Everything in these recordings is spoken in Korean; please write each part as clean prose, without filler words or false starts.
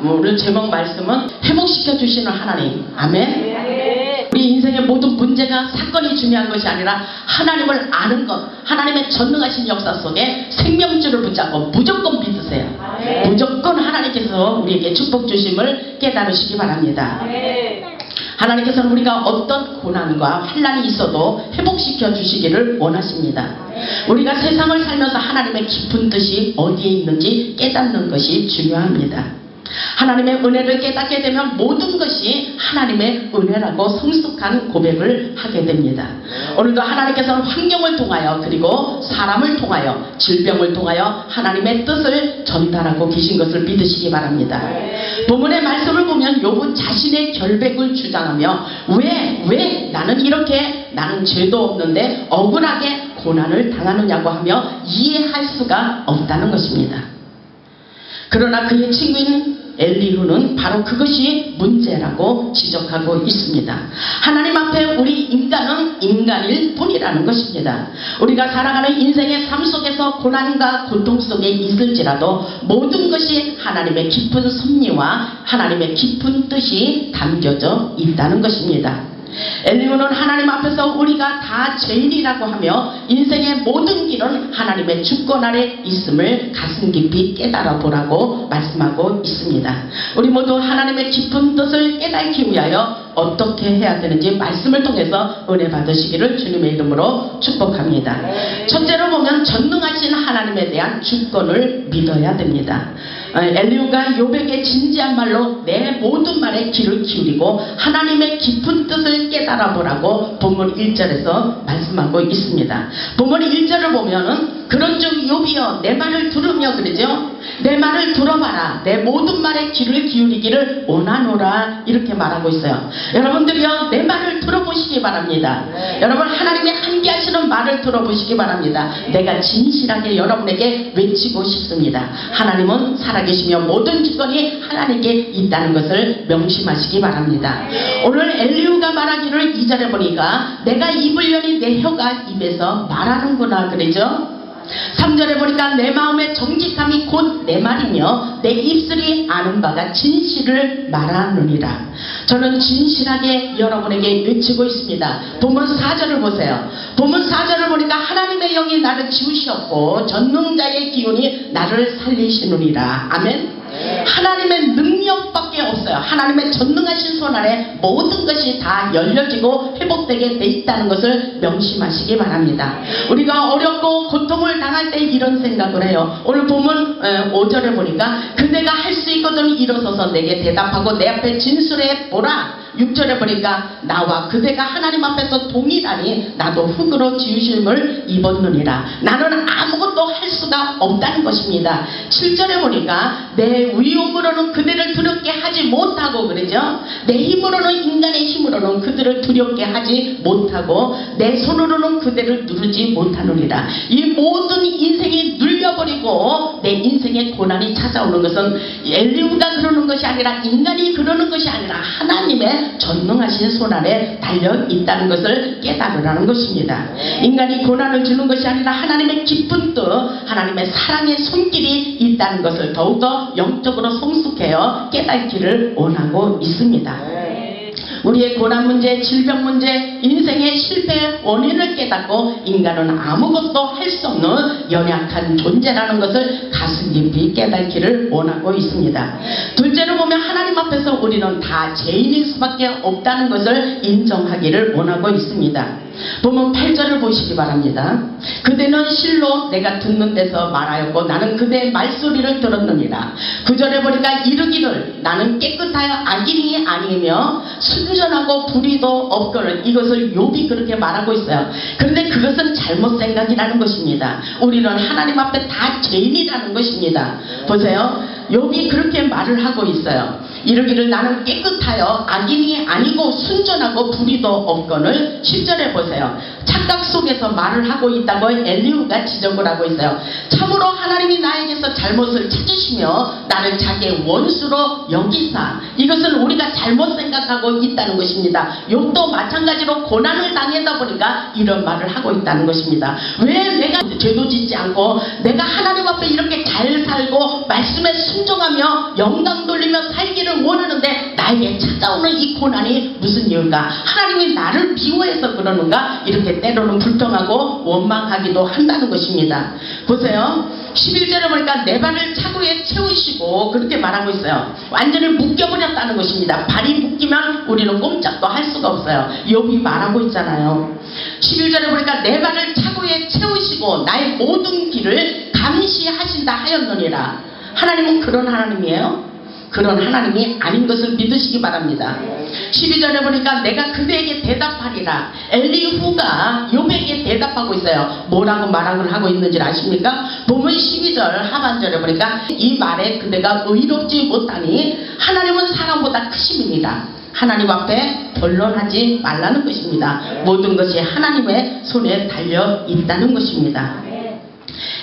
오늘 제목 말씀은 회복시켜 주시는 하나님. 아멘. 우리 인생의 모든 문제가 사건이 중요한 것이 아니라 하나님을 아는 것, 하나님의 전능하신 역사 속에 생명줄을 붙잡고 무조건 믿으세요. 무조건 하나님께서 우리에게 축복 주심을 깨달으시기 바랍니다. 하나님께서는 우리가 어떤 고난과 환난이 있어도 회복시켜 주시기를 원하십니다. 우리가 세상을 살면서 하나님의 깊은 뜻이 어디에 있는지 깨닫는 것이 중요합니다. 하나님의 은혜를 깨닫게 되면 모든 것이 하나님의 은혜라고 성숙한 고백을 하게 됩니다. 오늘도 하나님께서는 환경을 통하여 그리고 사람을 통하여 질병을 통하여 하나님의 뜻을 전달하고 계신 것을 믿으시기 바랍니다. 본문의 말씀을 보면 욥은 자신의 결백을 주장하며 왜 나는 이렇게 나는 죄도 없는데 억울하게 고난을 당하느냐고 하며 이해할 수가 없다는 것입니다. 그러나 그의 친구인 엘리후는 바로 그것이 문제라고 지적하고 있습니다. 하나님 앞에 우리 인간은 인간일 뿐이라는 것입니다. 우리가 살아가는 인생의 삶 속에서 고난과 고통 속에 있을지라도 모든 것이 하나님의 깊은 섭리와 하나님의 깊은 뜻이 담겨져 있다는 것입니다. 엘리후는 하나님 앞에서 우리가 다 죄인이라고 하며 인생의 모든 길은 하나님의 주권 아래 있음을 가슴 깊이 깨달아 보라고 말씀하고 있습니다. 우리 모두 하나님의 깊은 뜻을 깨닫기 위하여 어떻게 해야 되는지 말씀을 통해서 은혜 받으시기를 주님의 이름으로 축복합니다. 첫째로 보면 전능하신 하나님에 대한 주권을 믿어야 됩니다. 엘리후가 욥에게 진지한 말로 내 모든 말에 귀를 기울이고 하나님의 깊은 뜻을 깨달아 보라고 본문 1절에서 말씀하고 있습니다. 본문 1절을 보면은 그런즉 욥이여 내 말을 들으며 그러죠. 내 말을 들어봐라. 내 모든 말에 귀를 기울이기를 원하노라 이렇게 말하고 있어요. 여러분들이요 내 말을 들어보시기 바랍니다. 여러분 하나님의 함께 하시는 말을 들어보시기 바랍니다. 내가 진실하게 여러분에게 외치고 싶습니다. 하나님은 살아계시며 모든 주권이 하나님께 있다는 것을 명심하시기 바랍니다. 오늘 엘리후가 말하기를 2절에 보니까 내가 입을 여니 내 혀가 입에서 말하는구나 그러죠. 3절에 보니까 내 마음의 정직함이 곧 내 말이며 내 입술이 아는 바가 진실을 말하느니라. 저는 진실하게 여러분에게 외치고 있습니다. 본문 4절을 보세요. 본문 4절을 보니까 하나님의 영이 나를 지우셨고 전능자의 기운이 나를 살리시느니라. 아멘. 하나님의 능력밖에 없어요. 하나님의 전능하신 손 아래 모든 것이 다 열려지고 회복되게 돼 있다는 것을 명심하시기 바랍니다. 우리가 어렵고 고통을 당할 때 이런 생각을 해요. 오늘 본문 5절에 보니까 그대가 할 수 있거든 일어서서 내게 대답하고 내 앞에 진술해 보라. 6절에 보니까 나와 그대가 하나님 앞에서 동일하니 나도 흙으로 지으심을 입었느니라. 나는 아무것도 할 수가 없다는 것입니다. 7절에 보니까 내 위엄으로는 그들을 두렵게 하지 못하고 그러죠. 내 힘으로는 인간의 힘으로는 그들을 두렵게 하지 못하고 내 손으로는 그들을 누르지 못하느니라. 이 모든 인생이 눌려버리고 내 인생의 고난이 찾아오는 것은 엘리후가 그러는 것이 아니라 인간이 그러는 것이 아니라 하나님의 전능하신 손 아래 달려 있다는 것을 깨달으라는 것입니다. 인간이 고난을 주는 것이 아니라 하나님의 깊은 뜻, 하나님의 사랑의 손길이 있다는 것을 더욱더 영적으로 성숙해요 깨닫기를 원하고 있습니다. 우리의 고난 문제, 질병 문제, 인생의 실패의 원인을 깨닫고 인간은 아무것도 할 수 없는 연약한 존재라는 것을 가슴 깊이 깨닫기를 원하고 있습니다. 둘째로 보면 하나님 앞에서 우리는 다 죄인일 수밖에 없다는 것을 인정하기를 원하고 있습니다. 본문 8절을 보시기 바랍니다. 그대는 실로 내가 듣는 데서 말하였고 나는 그대의 말소리를 들었느니라. 9절에 보니까 이르기를 나는 깨끗하여 악인이 아니며 순전하고 불의도 없거늘. 이것을 욥이 그렇게 말하고 있어요. 그런데 그것은 잘못 생각이라는 것입니다. 우리는 하나님 앞에 다 죄인이라는 것입니다. 보세요. 욥이 그렇게 말을 하고 있어요. 이르기를 나는 깨끗하여 악인이 아니고 순전하고 불의도 없거늘 10절에 보세요. 착각 속에서 말을 하고 있다고 엘리후가 지적을 하고 있어요. 참으로 하나님이 나에게서 잘못을 찾으시며 나를 자기의 원수로 여기사, 이것을 우리가 잘못 생각하고 있다는 것입니다. 욥도 마찬가지로 고난을 당하다 보니까 이런 말을 하고 있다는 것입니다. 왜 내가 죄도 짓지 않고 내가 하나님 앞에 이렇게 잘 살고 말씀에 순종하며 영광 돌리며 살기를 원하는데 나에게 찾아오는 이 고난이 무슨 이유인가? 하나님이 나를 미워해서 그러는가? 이렇게 때로는 불평하고 원망하기도 한다는 것입니다. 보세요. 11절에 보니까 내 발을 차고에 채우시고 그렇게 말하고 있어요. 완전히 묶여버렸다는 것입니다. 발이 묶이면 우리는 꼼짝도 할 수가 없어요. 욥이 말하고 있잖아요. 11절에 보니까 내 발을 차고에 채우시고 나의 모든 길을 감시하신다 하였느니라. 하나님은 그런 하나님이에요? 그런 하나님이 아닌 것을 믿으시기 바랍니다. 12절에 보니까 내가 그대에게 대답하리라. 엘리후가 욥에게 대답하고 있어요. 뭐라고 말을 하고 있는지 아십니까? 보면 12절 하반절에 보니까 이 말에 그대가 의롭지 못하니 하나님은 사람보다 크심이니라. 하나님 앞에 변론하지 말라는 것입니다. 모든 것이 하나님의 손에 달려 있다는 것입니다.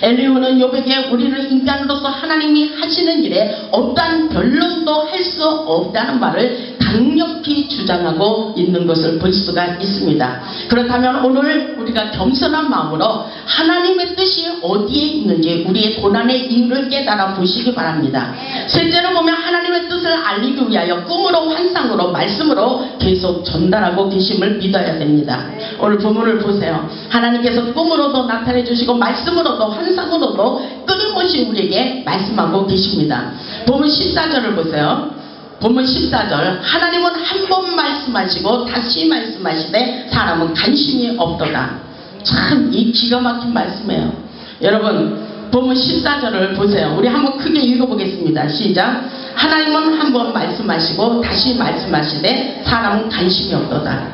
엘리후는 욥에게 우리는 인간으로서 하나님이 하시는 일에 어떠한 변론도 할 수 없다는 말을 강력히 주장하고 있는 것을 볼 수가 있습니다. 그렇다면 오늘 우리가 겸손한 마음으로 하나님의 뜻이 어디에 있는지 우리의 고난의 이유를 깨달아 보시기 바랍니다. 셋째로 보면 하나님의 뜻을 알리기 위하여 꿈으로, 환상으로, 말씀으로 계속 전달하고 계심을 믿어야 됩니다. 오늘 본문을 보세요. 하나님께서 꿈으로도 나타내 주시고 말씀으로도 환상으로도 끊임없이 우리에게 말씀하고 계십니다. 본문 14절을 보세요. 본문 14절 하나님은 한 번 말씀하시고 다시 말씀하시되 사람은 관심이 없도다. 참 이 기가 막힌 말씀이에요. 여러분 본문 14절을 보세요. 우리 한번 크게 읽어보겠습니다. 시작. 하나님은 한 번 말씀하시고 다시 말씀하시되 사람은 관심이 없도다.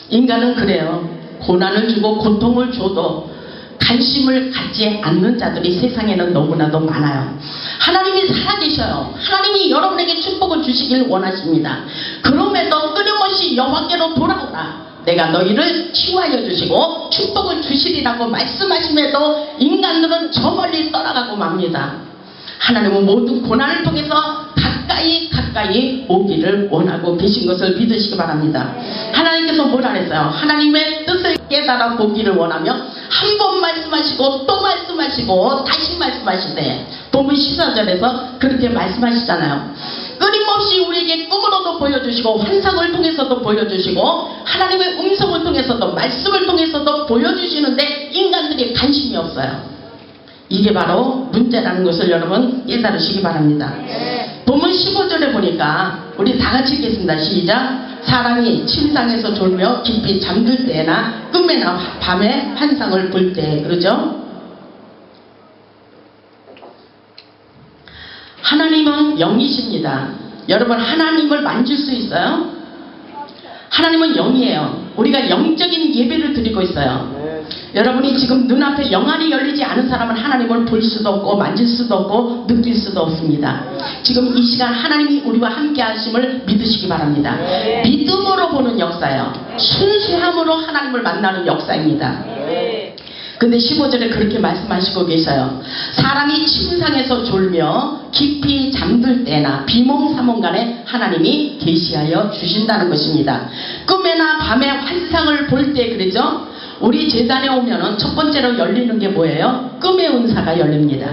인간은 그래요. 고난을 주고 고통을 줘도 관심을 갖지 않는 자들이 세상에는 너무나도 많아요. 하나님이 살아계셔요. 하나님이 여러분에게 축복을 주시길 원하십니다. 그럼에도 끊임없이 여호와께로 돌아오라. 내가 너희를 치유하여 주시고 축복을 주시리라고 말씀하심에도 인간들은 저 멀리 떠나가고 맙니다. 하나님은 모든 고난을 통해서 가까이 오기를 원하고 계신 것을 믿으시기 바랍니다. 하나님께서 뭐라 했어요? 하나님의 뜻을 깨달아 보기를 원하며 한 번 말씀하시고 또 말씀하시고 다시 말씀하시되 본문 14절에서 그렇게 말씀하시잖아요. 끊임없이 우리에게 꿈으로도 보여주시고 환상을 통해서도 보여주시고 하나님의 음성을 통해서도 말씀을 통해서도 보여주시는데 인간들이 관심이 없어요. 이게 바로 문제라는 것을 여러분 깨달으시기 바랍니다. 본문 15절에 보니까 우리 다 같이 읽겠습니다. 시작. 사람이 침상에서 졸며 깊이 잠들 때나 꿈에나 밤에 환상을 볼 때, 그러죠? 하나님은 영이십니다. 여러분 하나님을 만질 수 있어요? 하나님은 영이에요. 우리가 영적인 예배를 드리고 있어요. 여러분이 지금 눈앞에 영안이 열리지 않은 사람은 하나님을 볼 수도 없고 만질 수도 없고 느낄 수도 없습니다. 지금 이 시간 하나님이 우리와 함께 하심을 믿으시기 바랍니다. 믿음으로 보는 역사예요. 순수함으로 하나님을 만나는 역사입니다. 근데 15절에 그렇게 말씀하시고 계셔요. 사람이 침상에서 졸며 깊이 잠들 때나 비몽사몽간에 하나님이 계시하여 주신다는 것입니다. 꿈에나 밤에 환상을 볼 때 그러죠? 우리 제단에 오면은 첫 번째로 열리는 게 뭐예요? 꿈의 은사가 열립니다.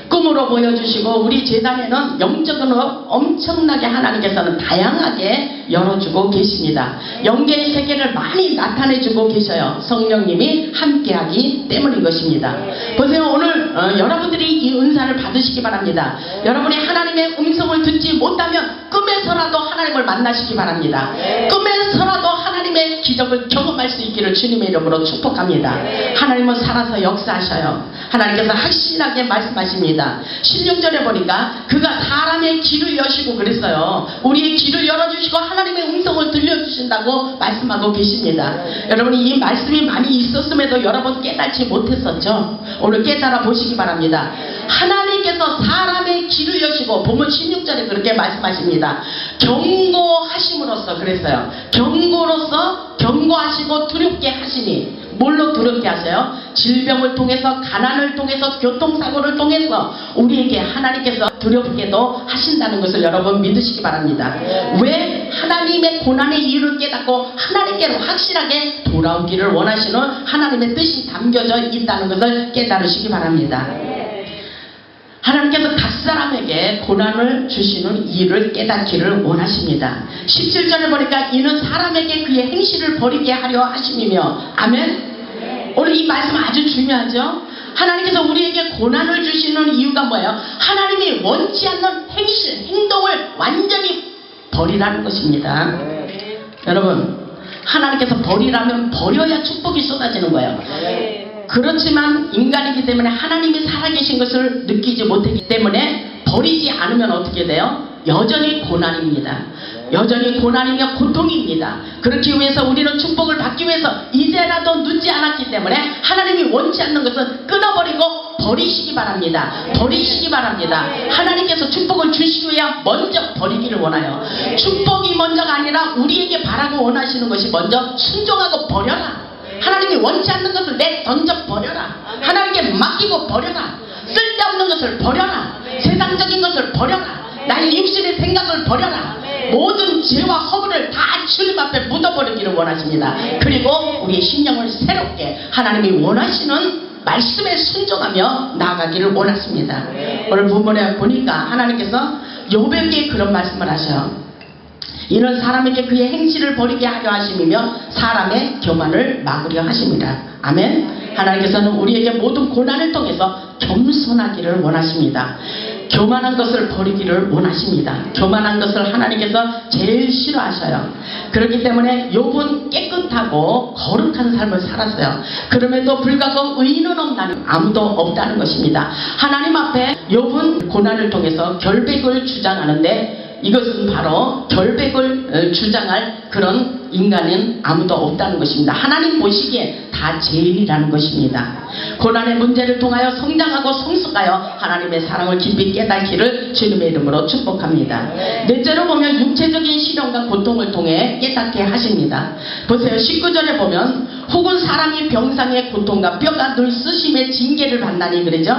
꿈으로 보여주시고 우리 제단에는 영적으로 엄청나게 하나님께서는 다양하게 열어주고 계십니다. 영계의 세계를 많이 나타내주고 계셔요. 성령님이 함께하기 때문인 것입니다. 보세요. 오늘 여러분들이 이 은사를 받으시기 바랍니다. 여러분이 하나님의 음성을 듣지 못하면 꿈에서라도 하나님을 만나시기 바랍니다. 꿈에서라도 하나님의 기적을 경험할 수 있기를 주님의 이름으로 축복합니다. 하나님은 살아서 역사하셔요. 하나님께서 확실하게 말씀하십니다. 16절에 보니까 그가 사람의 귀를 여시고 그랬어요. 우리의 귀를 열어주시고 하나님의 음성을 들려주신다고 말씀하고 계십니다. 여러분이 이 말씀이 많이 있었음에도 여러분 깨닫지 못했었죠? 오늘 깨달아 보시기 바랍니다. 하나님께서 사람의 길을 여시고 보면 16절에 그렇게 말씀하십니다. 경고하심으로써 그랬어요. 경고하시고 두렵게 하시니 뭘로 두렵게 하세요? 질병을 통해서, 가난을 통해서, 교통사고를 통해서 우리에게 하나님께서 두렵게도 하신다는 것을 여러분 믿으시기 바랍니다. 왜? 하나님의 고난의 이유를 깨닫고 하나님께로 확실하게 돌아오기를 원하시는 하나님의 뜻이 담겨져 있다는 것을 깨달으시기 바랍니다. 하나님께서 각 사람에게 고난을 주시는 이유를 깨닫기를 원하십니다. 17절에 보니까 이는 사람에게 그의 행실을 버리게 하려 하심이며, 아멘. 오늘 이 말씀 아주 중요하죠. 하나님께서 우리에게 고난을 주시는 이유가 뭐예요? 하나님이 원치 않는 행실, 행동을 완전히 버리라는 것입니다. 여러분, 하나님께서 버리라면 버려야 축복이 쏟아지는 거예요. 그렇지만 인간이기 때문에 하나님이 살아계신 것을 느끼지 못했기 때문에 버리지 않으면 어떻게 돼요? 여전히 고난입니다. 여전히 고난이며 고통입니다. 그렇기 위해서 우리는 축복을 받기 위해서 이제라도 늦지 않았기 때문에 하나님이 원치 않는 것은 끊어버리고 버리시기 바랍니다. 버리시기 바랍니다. 하나님께서 축복을 주시기 위해 먼저 버리기를 원해요. 축복이 먼저가 아니라 우리에게 바라고 원하시는 것이 먼저 순종하고 버려라. 하나님이 원치 않는 것을 던져 버려라. 하나님께 맡기고 버려라. 쓸데없는 것을 버려라. 세상적인 것을 버려라. 나의 육신의 생각을 버려라. 모든 죄와 허물을 다 주님 앞에 묻어버리기를 원하십니다. 그리고 우리의 심령을 새롭게 하나님이 원하시는 말씀에 순종하며 나아가기를 원하십니다. 오늘 본문에 보니까 하나님께서 욥에게 그런 말씀을 하셔요. 이는 사람에게 그의 행실을 버리게 하려 하심이며 사람의 교만을 막으려 하심이라. 아멘. 하나님께서는 우리에게 모든 고난을 통해서 겸손하기를 원하십니다. 교만한 것을 버리기를 원하십니다. 교만한 것을 하나님께서 제일 싫어하셔요. 그렇기 때문에 욥은 깨끗하고 거룩한 삶을 살았어요. 그럼에도 불구하고 의인은 없나니 아무도 없다는 것입니다. 하나님 앞에 욥은 고난을 통해서 결백을 주장하는데 이것은 바로 결백을 주장할 그런 인간은 아무도 없다는 것입니다. 하나님 보시기에 다 죄인이라는 것입니다. 고난의 문제를 통하여 성장하고 성숙하여 하나님의 사랑을 깊이 깨닫기를 주님의 이름으로 축복합니다. 넷째로 보면 육체적인 시련과 고통을 통해 깨닫게 하십니다. 보세요. 19절에 보면 혹은 사람이 병상의 고통과 뼈가 늘 쓰심의 징계를 받나니 그러죠.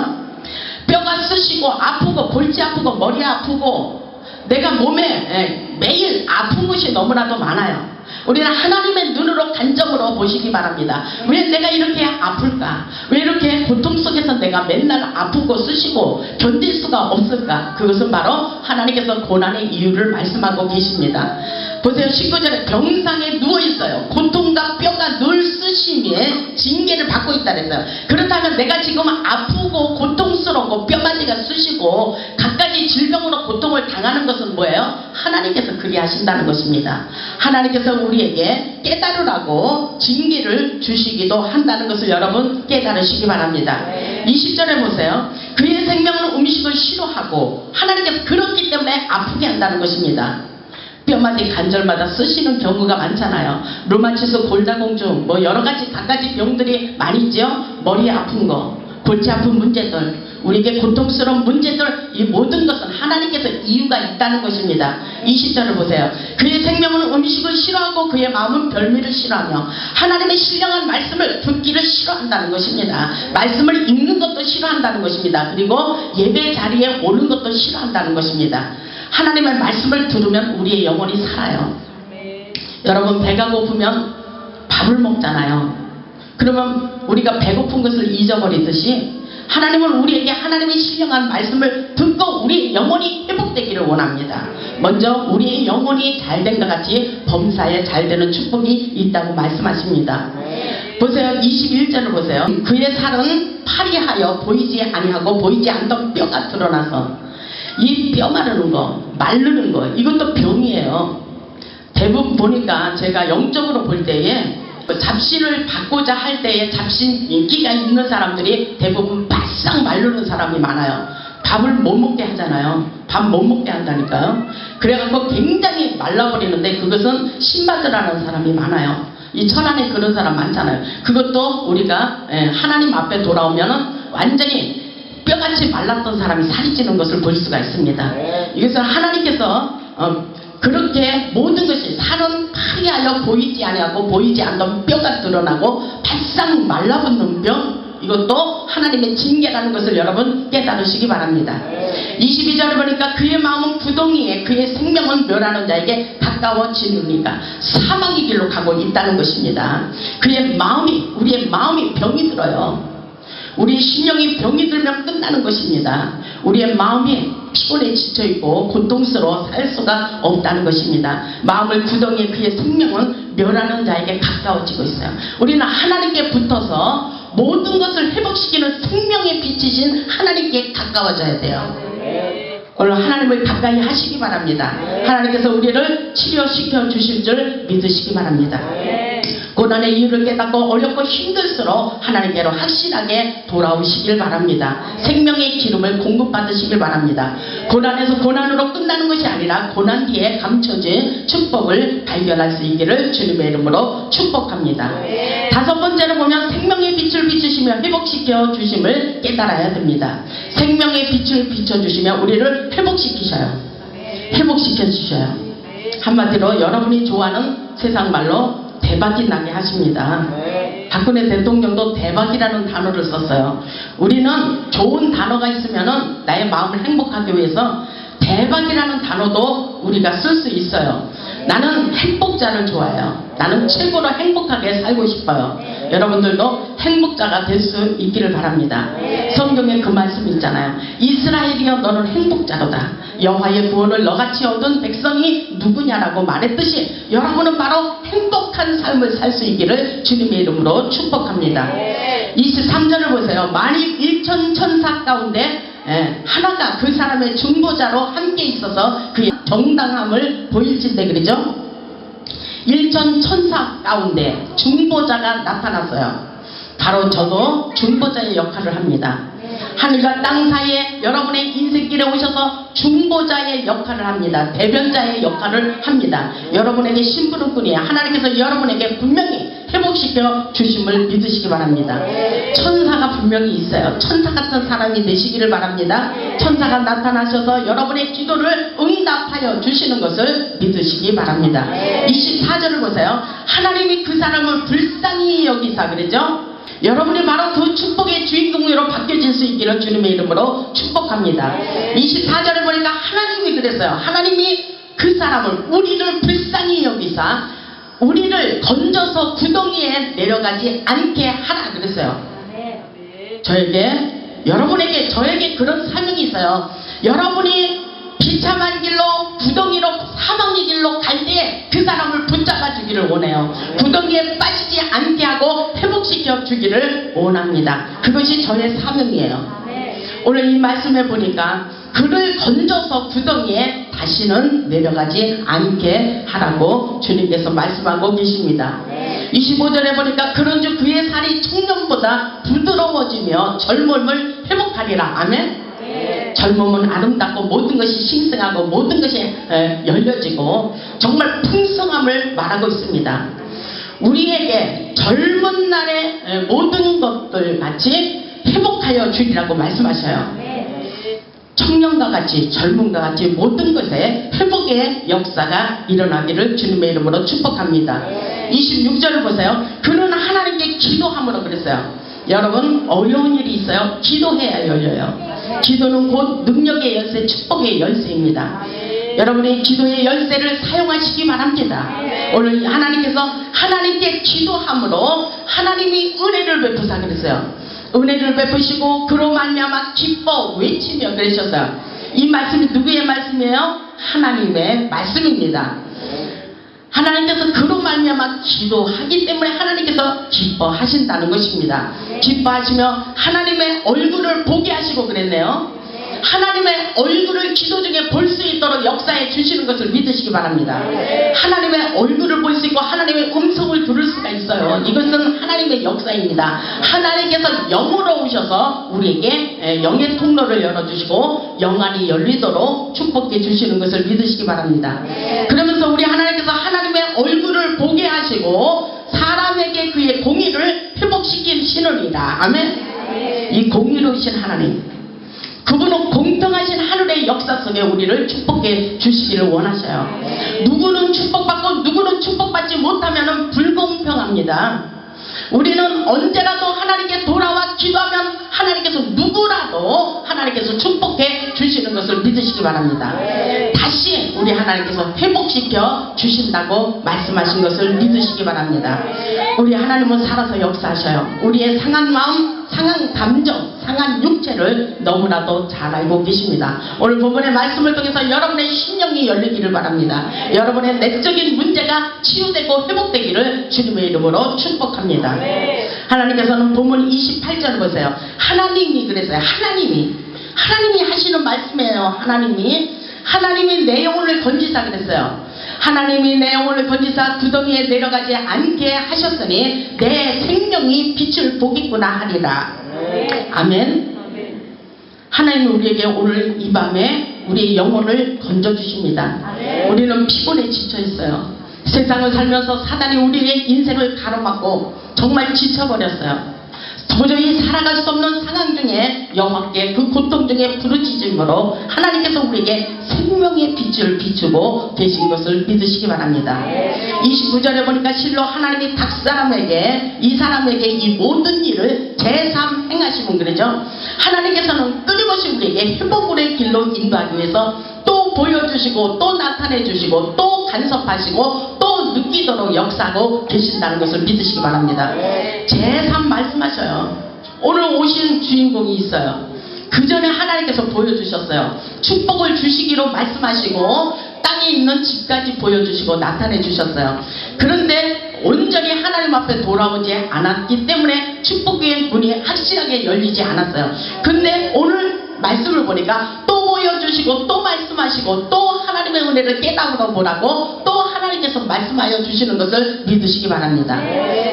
뼈가 쓰시고 아프고 골치 아프고 머리 아프고 내가 몸에 매일 아픈 것이 너무나도 많아요. 우리는 하나님의 눈으로 간접으로 보시기 바랍니다. 왜 내가 이렇게 아플까? 왜 이렇게 고통 속에서 내가 맨날 아프고 쓰시고 견딜 수가 없을까? 그것은 바로 하나님께서 고난의 이유를 말씀하고 계십니다. 보세요. 19절에 병상에 누워있어요. 고통과 뼈가 늘 쓰심에 징계를 받고 있다 그랬어요. 그렇다면 내가 지금 아프고 고통스럽고 뼈마디가 쓰시고 갖가지 질병으로 고통을 당하는 것은 뭐예요? 하나님께서 그리 하신다는 것입니다. 하나님께서 우리에게 깨달으라고 징계를 주시기도 한다는 것을 여러분 깨달으시기 바랍니다. 20절에 보세요. 그의 생명은 음식을 싫어하고 하나님께서 그렇기 때문에 아프게 한다는 것입니다. 뼈마디 관절마다 쓰시는 경우가 많잖아요. 루마티스, 골다공증, 뭐 여러가지 갖가지 병들이 많이 있죠. 머리 아픈 거, 골치 아픈 문제들, 우리에게 고통스러운 문제들, 이 모든 것은 하나님께서 이유가 있다는 것입니다. 20절을 보세요. 그의 생명은 음식을 싫어하고 그의 마음은 별미를 싫어하며 하나님의 신령한 말씀을 듣기를 싫어한다는 것입니다. 말씀을 읽는 것도 싫어한다는 것입니다. 그리고 예배 자리에 오는 것도 싫어한다는 것입니다. 하나님의 말씀을 들으면 우리의 영혼이 살아요. 여러분, 배가 고프면 밥을 먹잖아요. 그러면 우리가 배고픈 것을 잊어버리듯이 하나님은 우리에게 하나님의 신령한 말씀을 듣고 우리의 영혼이 회복되기를 원합니다. 먼저 우리의 영혼이 잘된 것 같이 범사에 잘되는 축복이 있다고 말씀하십니다. 보세요. 21절을 보세요. 그의 살은 파리하여 보이지 아니하고 보이지 않던 뼈가 드러나서, 이 뼈 마르는 거, 마르는 거, 이것도 병이에요. 대부분 보니까 제가 영적으로 볼 때에 잡신을 받고자 할 때에 잡신 인기가 있는 사람들이 대부분 바싹 마르는 사람이 많아요. 밥을 못 먹게 하잖아요. 밥 못 먹게 한다니까요. 그래갖고 굉장히 말라버리는데 그것은 신받으라는 사람이 많아요. 이 천안에 그런 사람 많잖아요. 그것도 우리가 하나님 앞에 돌아오면은 완전히 뼈같이 말랐던 사람이 살이 찌는 것을 볼 수가 있습니다. 이것은 하나님께서 그렇게 모든 것이 살은 파리하여 보이지 아니하고 보이지 않던 뼈가 드러나고 바싹 말라붙는 뼈, 이것도 하나님의 징계라는 것을 여러분 깨달으시기 바랍니다. 22절에 보니까 그의 마음은 구덩이에 그의 생명은 멸하는 자에게 가까워지느니까 사망의 길로 가고 있다는 것입니다. 그의 마음이, 우리의 마음이 병이 들어요. 우리 심령이 병이 들면 끝나는 것입니다. 우리의 마음이 피곤에 지쳐있고 고통스러워 살 수가 없다는 것입니다. 마음을 구덩이에 그의 생명은 멸하는 자에게 가까워지고 있어요. 우리는 하나님께 붙어서 모든 것을 회복시키는 생명의 빛이신 하나님께 가까워져야 돼요. 오늘 하나님을 가까이 하시기 바랍니다. 하나님께서 우리를 치료시켜 주실 줄 믿으시기 바랍니다. 고난의 이유를 깨닫고 어렵고 힘들수록 하나님께로 확실하게 돌아오시길 바랍니다. 생명의 기름을 공급받으시길 바랍니다. 고난에서 고난으로 끝나는 것이 아니라 고난 뒤에 감춰진 축복을 발견할 수 있기를 주님의 이름으로 축복합니다. 다섯 번째로 보면 생명의 빛을 비추시며 회복시켜 주심을 깨달아야 됩니다. 생명의 빛을 비춰주시며 우리를 회복시키셔요. 회복시켜 주셔요. 한마디로 여러분이 좋아하는 세상 말로 대박이 나게 하십니다. 박근혜 대통령도 대박이라는 단어를 썼어요. 우리는 좋은 단어가 있으면 나의 마음을 행복하기 위해서 대박이라는 단어도 우리가 쓸 수 있어요. 나는 행복자를 좋아해요. 나는 최고로 행복하게 살고 싶어요. 여러분들도 행복자가 될 수 있기를 바랍니다. 성경에 그 말씀이 있잖아요. 이스라엘이여 너는 행복자로다. 여호와의 구원을 너같이 얻은 백성이 누구냐라고 말했듯이 여러분은 바로 행복한 삶을 살 수 있기를 주님의 이름으로 축복합니다. 23절을 보세요. 만일 1천 천사 가운데 하나가 그 사람의 중보자로 함께 있어서 그의 정당함을 보일진대 그러죠. 1천 천사 가운데 중보자가 나타났어요. 바로 저도 중보자의 역할을 합니다. 하늘과 땅 사이에 여러분의 인생길에 오셔서 중보자의 역할을 합니다. 대변자의 역할을 합니다. 여러분에게 심부름꾼이에요. 하나님께서 여러분에게 분명히 회복시켜 주심을 믿으시기 바랍니다. 천사가 분명히 있어요. 천사 같은 사람이 되시기를 바랍니다. 천사가 나타나셔서 여러분의 기도를 응답하여 주시는 것을 믿으시기 바랍니다. 24절을 보세요. 하나님이 그 사람을 불쌍히 여기사 그러죠. 여러분이 바로 그 축복의 주인공으로 바뀌어질 수 있기를 주님의 이름으로 축복합니다. 24절을 보니까 하나님이 그랬어요. 하나님이 그 사람을 우리를 불쌍히 여기사 우리를 건져서 구덩이에 내려가지 않게 하라 그랬어요. 저에게 여러분에게 저에게 그런 사명이 있어요. 여러분이 비참한 길로 구덩이로 사망의 길로 갈 때 그 사람을 붙잡아 주기를 원해요. 구덩이에 빠지지 않게 하고 회복시켜 주기를 원합니다. 그것이 저의 사명이에요. 오늘 이 말씀에 보니까 그를 건져서 구덩이에 다시는 내려가지 않게 하라고 주님께서 말씀하고 계십니다. 25절에 보니까 그런즉 그의 살이 청년보다 부드러워지며 젊음을 회복하리라. 아멘. 젊음은 아름답고 모든 것이 신성하고 모든 것이 열려지고 정말 풍성함을 말하고 있습니다. 우리에게 젊은 날의 모든 것들 같이 회복하여 주리라고 말씀하셔요. 청년과 같이 젊음과 같이 모든 것에 회복의 역사가 일어나기를 주님의 이름으로 축복합니다. 26절을 보세요. 그는 하나님께 기도함으로 그랬어요. 여러분 어려운 일이 있어요. 기도해야 열려요. 기도는 곧 능력의 열쇠, 축복의 열쇠입니다. 여러분이 기도의 열쇠를 사용하시기 바랍니다. 오늘 하나님께서 하나님께 기도함으로 하나님이 은혜를 베푸사 그랬어요. 은혜를 베푸시고 그로 말미암아 기뻐 외치며 그러셨어요. 이 말씀이 누구의 말씀이에요? 하나님의 말씀입니다. 하나님께서 그로 말미암아 기도하기 때문에 하나님께서 기뻐하신다는 것입니다. 기뻐하시며 하나님의 얼굴을 보게 하시고 그랬네요. 하나님의 얼굴을 기도 중에 볼 수 있도록 역사해 주시는 것을 믿으시기 바랍니다. 하나님의 얼굴을 볼 수 있고 하나님의 음성을 들을 수가 있어요. 이것은 하나님의 역사입니다. 하나님께서 영으로 오셔서 우리에게 영의 통로를 열어주시고 영안이 열리도록 축복해 주시는 것을 믿으시기 바랍니다. 그러면서 우리 하나님께서 하나님의 얼굴을 보게 하시고 사람에게 그의 공의를 회복시키시느니라. 아멘. 이 공의로우신 하나님, 그분은 공평하신 하늘의 역사 속에 우리를 축복해 주시기를 원하셔요. 누구는 축복받고 누구는 축복받지 못하면 불공평합니다. 우리는 언제라도 하나님께 돌아와 기도하면 하나님께서 누구라도 하나님께서 축복해 주시는 것을 믿으시기 바랍니다. 다시 우리 하나님께서 회복시켜 주신다고 말씀하신 것을 믿으시기 바랍니다. 우리 하나님은 살아서 역사하셔요. 우리의 상한 마음, 상한 감정, 상한 육체를 너무나도 잘 알고 계십니다. 오늘 본문의 말씀을 통해서 여러분의 심령이 열리기를 바랍니다. 여러분의 내적인 문제가 치유되고 회복되기를 주님의 이름으로 축복합니다. 하나님께서는 본문 28절 보세요. 하나님이 그랬어요. 하나님이 하시는 말씀이에요. 하나님이 내 영혼을 건지사 그랬어요. 하나님이 내 영혼을 건지사 구덩이에 내려가지 않게 하셨으니 내 생명이 빛을 보겠구나 하리라. 아멘. 하나님은 우리에게 오늘 이 밤에 우리의 영혼을 건져주십니다. 우리는 피곤에 지쳐있어요. 세상을 살면서 사단이 우리의 인생을 가로막고 정말 지쳐버렸어요. 도저히 살아갈 수 없는 상황 중에 여호와께 그 고통 중에 부르짖음으로 하나님께서 우리에게 생명의 빛을 비추고 계신 것을 믿으시기 바랍니다. 29절에 보니까 실로 하나님이 닭사람에게 이 사람에게 이 모든 일을 제3 행하시면 그러죠. 하나님께서는 끊임없이 우리에게 회복의 길로 인도하기 위해서 또 보여주시고 또 나타내주시고 또 간섭하시고 또 느끼도록 역사하고 계신다는 것을 믿으시기 바랍니다. 제3 말씀하셔요. 오늘 오신 주인공이 있어요. 그 전에 하나님께서 보여주셨어요. 축복을 주시기로 말씀하시고 땅에 있는 집까지 보여주시고 나타내 주셨어요. 그런데 온전히 하나님 앞에 돌아오지 않았기 때문에 축복의 문이 확실하게 열리지 않았어요. 근데 오늘 말씀을 보니까 또 보여주시고 또 말씀하시고 또 하나님의 은혜를 깨달아 보라고 또 하나님께서 말씀하여 주시는 것을 믿으시기 바랍니다.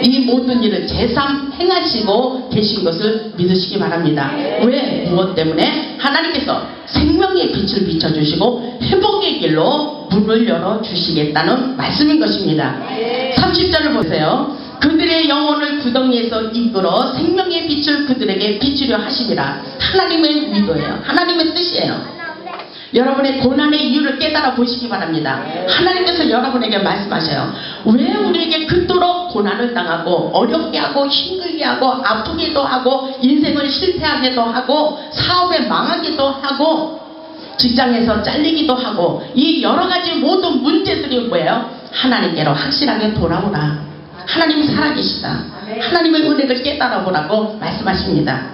이 모든 일을 제3 행하시고 계신 것을 믿으시기 바랍니다. 왜? 무엇 때문에? 하나님께서 생명의 빛을 비춰주시고 회복의 길로 문을 열어주시겠다는 말씀인 것입니다. 30절을 보세요. 그들의 영혼을 구덩이에서 이끌어 생명의 빛을 그들에게 비추려 하심이라. 하나님의 의도예요. 하나님의 뜻이에요. 여러분의 고난의 이유를 깨달아 보시기 바랍니다. 하나님께서 여러분에게 말씀하셔요. 왜 우리에게 그토록 고난을 당하고 어렵게 하고 힘들게 하고 아프기도 하고 인생을 실패하기도 하고 사업에 망하기도 하고 직장에서 잘리기도 하고 이 여러가지 모든 문제들이 뭐예요? 하나님께로 확실하게 돌아오라. 하나님이 살아계시다. 하나님의 은혜를 깨달아 보라고 말씀하십니다.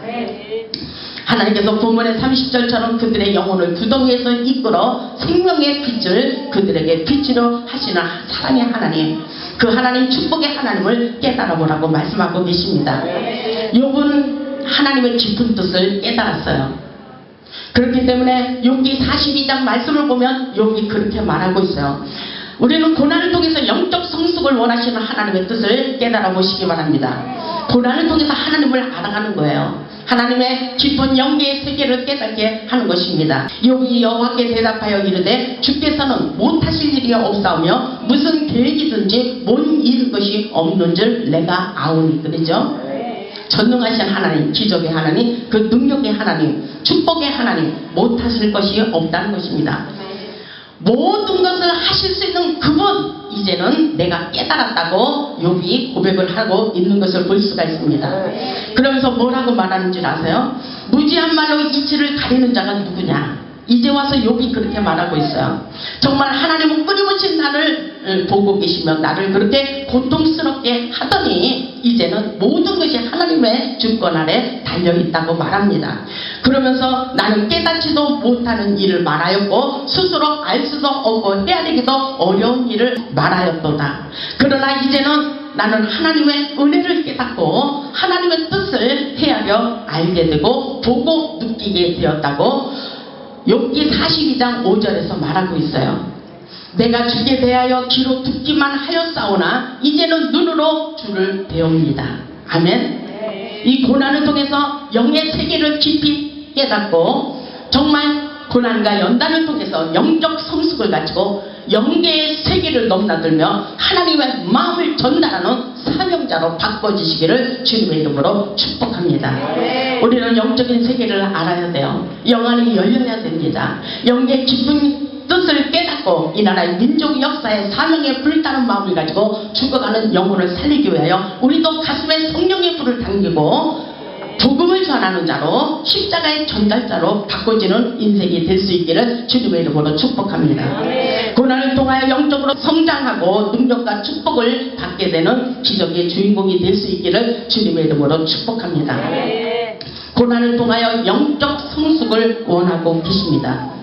하나님께서 본문의 30절처럼 그들의 영혼을 구덩이에서 이끌어 생명의 빛을 그들에게 비추려 하시는 사랑의 하나님, 그 하나님 축복의 하나님을 깨달아 보라고 말씀하고 계십니다. 욥은 하나님의 깊은 뜻을 깨달았어요. 그렇기 때문에 욥기 42장 말씀을 보면 욥이 그렇게 말하고 있어요. 우리는 고난을 통해서 영적 성숙을 원하시는 하나님의 뜻을 깨달아 보시기 바랍니다. 고난을 통해서 하나님을 알아가는 거예요. 하나님의 깊은 영계의 세계를 깨닫게 하는 것입니다. 욥이 여호와께 대답하여 이르되 주께서는 못하실 일이 없사오며 무슨 계획이든지 못 이룰 것이 없는 줄 내가 아오니. 그러죠? 전능하신 하나님, 기적의 하나님, 그 능력의 하나님, 축복의 하나님, 못하실 것이 없다는 것입니다. 모든 것을 하실 수 있는 그분, 이제는 내가 깨달았다고 욥이 고백을 하고 있는 것을 볼 수가 있습니다. 그러면서 뭐라고 말하는 줄 아세요? 무지한 말로 이치를 가리는 자가 누구냐? 이제 와서 욥이 그렇게 말하고 있어요. 정말 하나님은 끊임없이 나를 보고 계시며 나를 그렇게 고통스럽게 하더니 이제는 모든 것이 하나님의 주권 아래 달려있다고 말합니다. 그러면서 나는 깨닫지도 못하는 일을 말하였고 스스로 알 수도 없고 헤아리기도 어려운 일을 말하였도다. 그러나 이제는 나는 하나님의 은혜를 깨닫고 하나님의 뜻을 헤아려 알게 되고 보고 느끼게 되었다고 욥기 42장 5절에서 말하고 있어요. 내가 주에 대하여 귀로 듣기만 하였사오나 이제는 눈으로 주를 배웁니다. 아멘. 이 고난을 통해서 영의 세계를 깊이 깨닫고 정말 고난과 연단을 통해서 영적 성숙을 가지고 영계의 세계를 넘나들며 하나님의 마음을 전달하는 사명자로 바꿔주시기를 주님의 이름으로 축복합니다. 우리는 영적인 세계를 알아야 돼요. 영안이 열려야 됩니다. 영계의 기쁜 뜻을 깨닫고 이 나라의 민족 역사의 사명에 불타는 마음을 가지고 죽어가는 영혼을 살리기 위하여 우리도 가슴에 성령의 불을 당기고 복음을 전하는 자로 십자가의 전달자로 바꿔지는 인생이 될 수 있기를 주님의 이름으로 축복합니다. 고난을 통하여 영적으로 성장하고 능력과 축복을 받게 되는 기적의 주인공이 될 수 있기를 주님의 이름으로 축복합니다. 고난을 통하여 영적 성숙을 원하고 계십니다.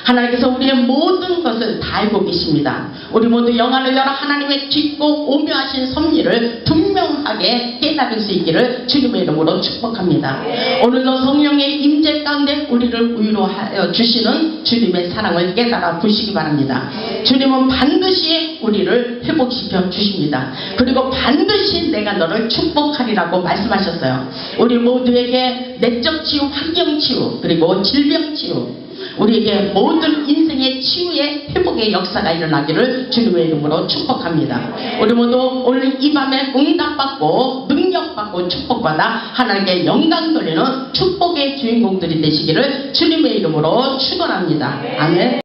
하나님께서 우리의 모든 것을 다 알고 계십니다. 우리 모두 영안을 열어 하나님의 깊고 오묘하신 섭리를 분명하게 깨달을 수 있기를 주님의 이름으로 축복합니다. 오늘도 성령의 임재 가운데 우리를 위로하여 주시는 주님의 사랑을 깨달아 보시기 바랍니다. 주님은 반드시 우리를 회복시켜 주십니다. 그리고 반드시 내가 너를 축복하리라고 말씀하셨어요. 우리 모두에게 내적 치유, 환경 치유, 그리고 질병 치유, 우리에게 모든 인생의 치유의 회복의 역사가 일어나기를 주님의 이름으로 축복합니다. 우리 모두 오늘 이 밤에 응답받고 능력받고 축복받아 하나님께 영광 돌리는 축복의 주인공들이 되시기를 주님의 이름으로 축원합니다. 아멘.